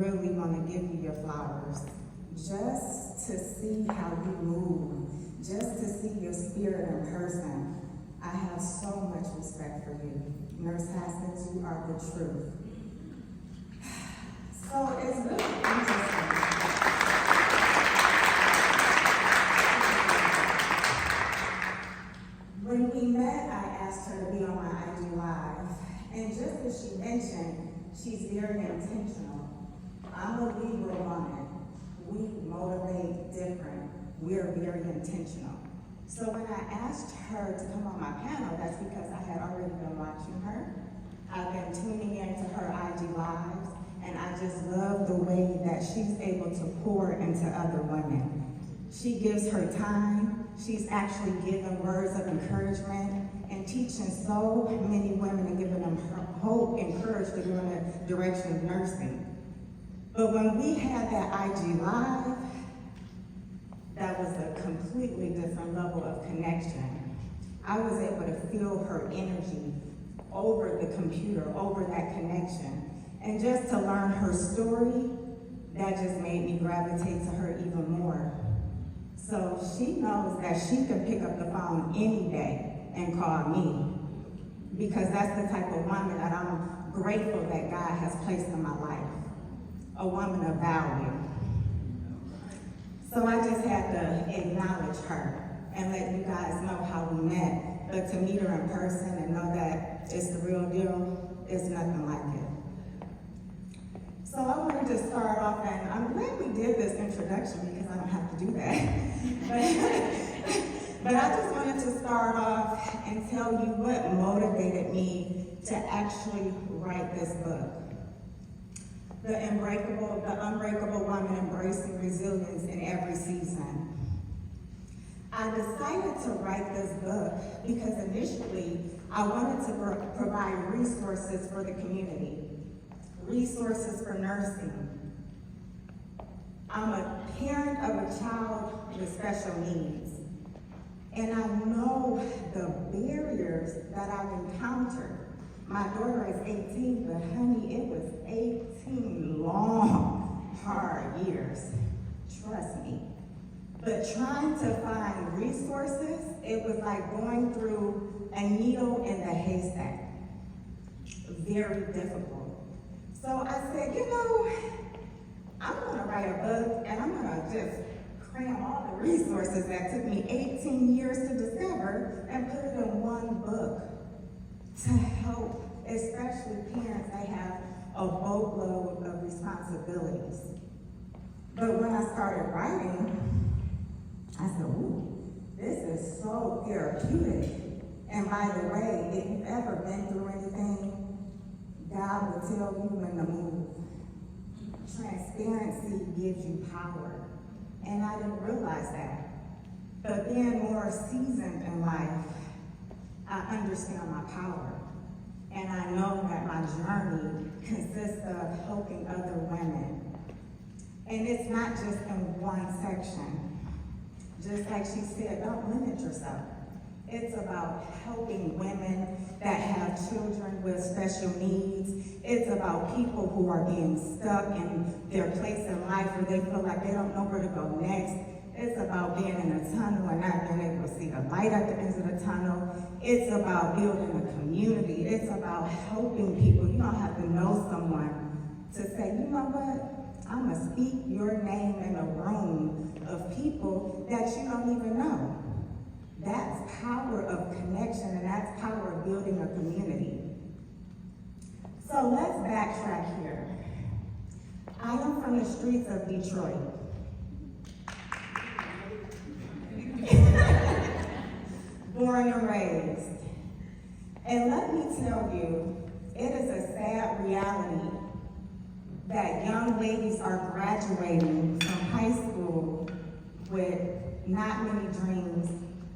really want to give you your flowers. Just to see how you move, just to see your spirit in person. I have so much respect for you. Nurse Haskins, you are the truth. So it's really interesting. When we met, I asked her to be on my IG Live. And just as she mentioned, she's very intentional. I'm a Libra woman. We motivate different. We're very intentional. So when I asked her to come on my panel, that's because I had already been watching her. I've been tuning into her IG Lives, and I just love the way that she's able to pour into other women. She gives her time. She's actually giving words of encouragement and teaching so many women and giving them hope and courage to go in the direction of nursing. But when we had that IG Live, that was a completely different level of connection. I was able to feel her energy over the computer, over that connection. And just to learn her story, that just made me gravitate to her even more. So she knows that she can pick up the phone any day and call me, because that's the type of woman that I'm grateful that God has placed in my life, a woman of value. So I just had to acknowledge her and let you guys know how we met. But to meet her in person and know that it's the real deal, it's nothing like it. So I wanted to start off, and I'm glad we did this introduction because I don't have to do that. But I just wanted to start off and tell you what motivated me to actually write this book. The Unbreakable Woman Embracing Resilience in Every Season. I decided to write this book because initially I wanted to provide resources for the community, resources for nursing. I'm a parent of a child with special needs, and I know the barriers that I've encountered. My daughter is 18, but honey, it was 18 long, hard years, trust me. But trying to find resources, it was like going through a needle in the haystack. Very difficult. So I said, you know, I'm gonna write a book and I'm gonna just cram all the resources that took me 18 years to discover and put it in one book to help, especially parents that have a boatload of responsibilities. But when I started writing, I said, ooh, this is so therapeutic. And by the way, if you've ever been through anything, God will tell you when to move. Transparency gives you power. And I didn't realize that. But being more seasoned in life, I understand my power. And I know that my journey consists of helping other women. And it's not just in one section. Just like she said, don't limit yourself. It's about helping women that have children with special needs. It's about people who are being stuck in their place in life where they feel like they don't know where to go next. It's about being in a tunnel and not being able to see the light at the end of the tunnel. It's about building a community. It's about helping people. You don't have to know someone to say, you know what? I'm gonna speak your name in a room of people that you don't even know. That's power of connection, and that's power of building a community. So let's backtrack here. I am from the streets of Detroit. Born and raised. And let me tell you, it is a sad reality that young ladies are graduating from high school with not many dreams,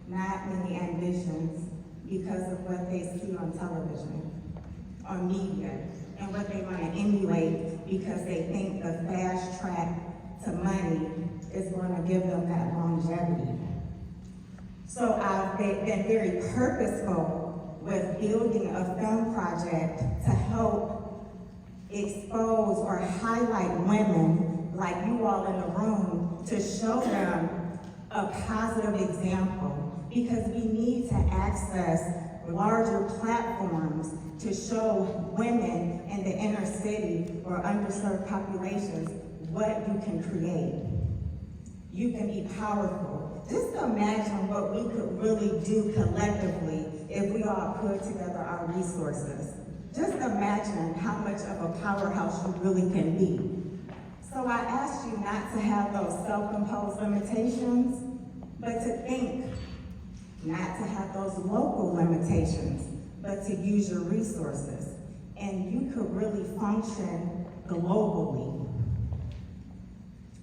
not many ambitions, because of what they see on television, on media, and what they want to emulate because they think the fast track to money is going to give them that longevity. So I've been very purposeful with building a film project to help expose or highlight women like you all in the room to show them a positive example, because we need to access larger platforms to show women in the inner city or underserved populations what you can create. You can be powerful. Just imagine what we could really do collectively if we all put together our resources. Just imagine how much of a powerhouse you really can be. So I asked you not to have those self-imposed limitations, but to think, not to have those local limitations, but to use your resources. And you could really function globally.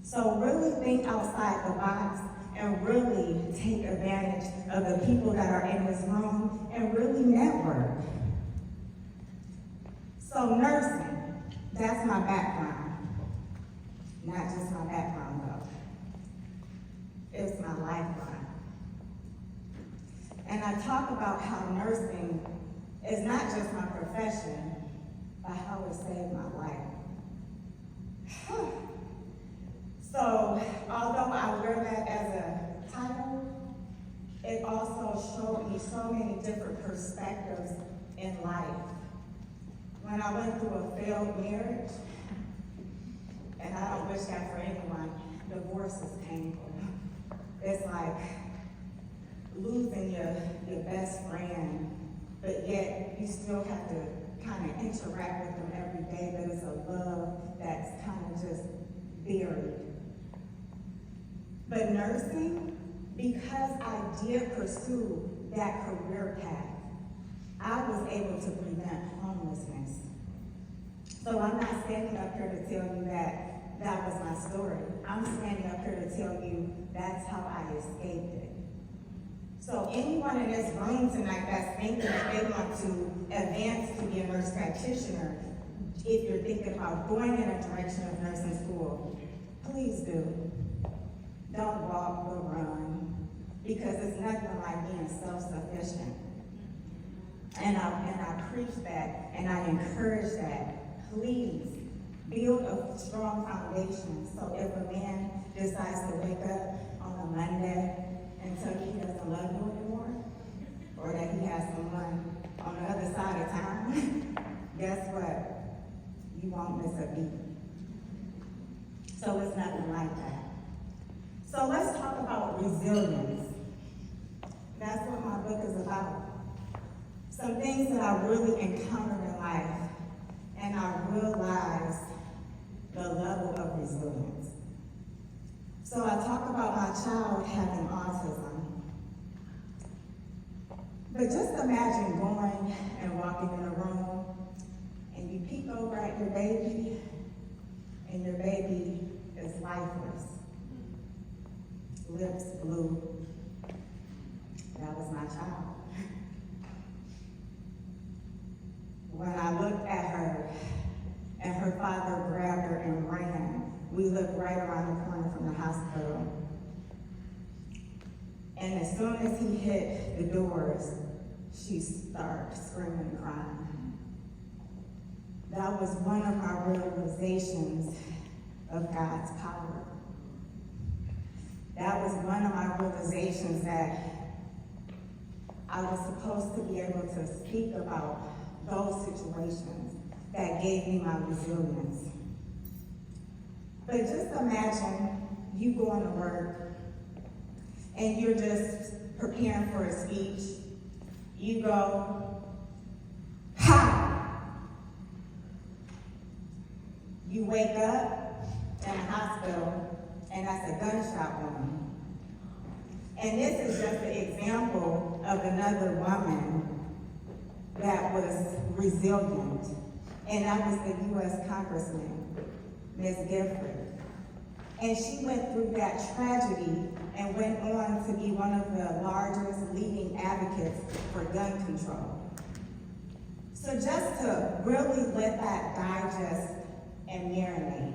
So really think outside the box and really take advantage of the people that are in this room and really network. So nursing, that's my background. Not just my background though. It's my lifeline. And I talk about how nursing is not just my profession, but how it saved my life. So, although I wear that as a title, it also showed me so many different perspectives in life. When I went through a failed marriage, and I don't wish that for anyone, divorce is painful. It's like losing your best friend, but yet you still have to kind of interact with them every day, but it's a love that's kind of just buried. But nursing, because I did pursue that career path, I was able to prevent homelessness. So I'm not standing up here to tell you that that was my story. I'm standing up here to tell you that's how I escaped it. So anyone in this room tonight that's thinking that they want to advance to be a nurse practitioner, if you're thinking about going in a direction of nursing school, please do. Don't walk or run, because it's nothing like being self-sufficient. And I preach that, and I encourage that. Please build a strong foundation, so if a man decides to wake up on a Monday and tell you he doesn't love you anymore, or that he has someone on the other side of town, guess what? You won't miss a beat. So it's nothing like that. So let's talk about resilience. That's what my book is about. Some things that I really encountered in life, and I realized the level of resilience. So I talk about my child having autism. But just imagine going and walking in a room, and you peek over at your baby, and your baby is lifeless. Lips blue. That was my child. When I looked at her, and her father grabbed her and ran, we looked right around the corner from the hospital. And as soon as he hit the doors, she started screaming and crying. That was one of my realizations of God's power. That was one of my realizations that I was supposed to be able to speak about those situations that gave me my resilience. But just imagine you going to work and you're just preparing for a speech. You go, ha! You wake up in a hospital and that's a gunshot wound. And this is just an example of another woman that was resilient. And that was the U.S. Congressman, Ms. Gifford. And she went through that tragedy and went on to be one of the largest leading advocates for gun control. So just to really let that digest and marinate.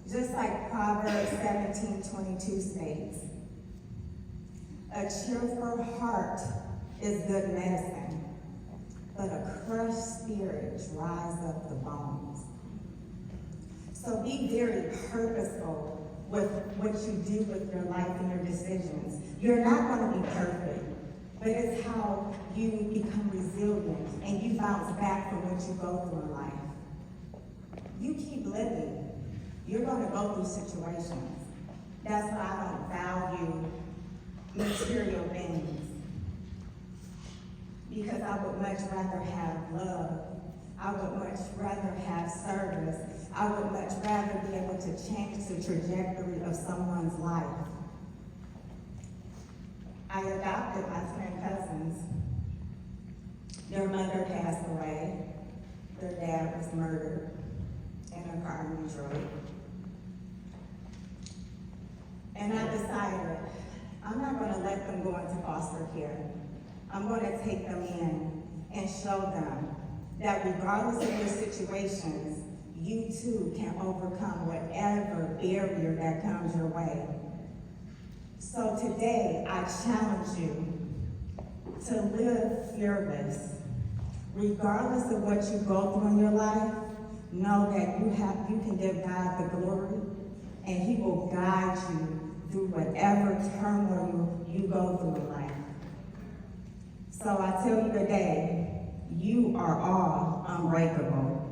Just like Proverbs 17:22 states, a cheerful heart is good medicine, but a crushed spirit dries up the bones. So be very purposeful with what you do with your life and your decisions. You're not going to be perfect, but it's how you become resilient and you bounce back from what you go through in life. You keep living. You're going to go through situations. That's why I don't value material things. Because I would much rather have love. I would much rather have service. I would much rather be able to change the trajectory of someone's life. I adopted my twin cousins. Their mother passed away. Their dad was murdered in a car in Detroit. And I decided, I'm not going to let them go into foster care. I'm going to take them in and show them that regardless of their situations, you too can overcome whatever barrier that comes your way. So today, I challenge you to live fearless. Regardless of what you go through in your life, know that you can give God the glory, and He will guide you through whatever turmoil you go through in life. So I tell you today, you are all unbreakable.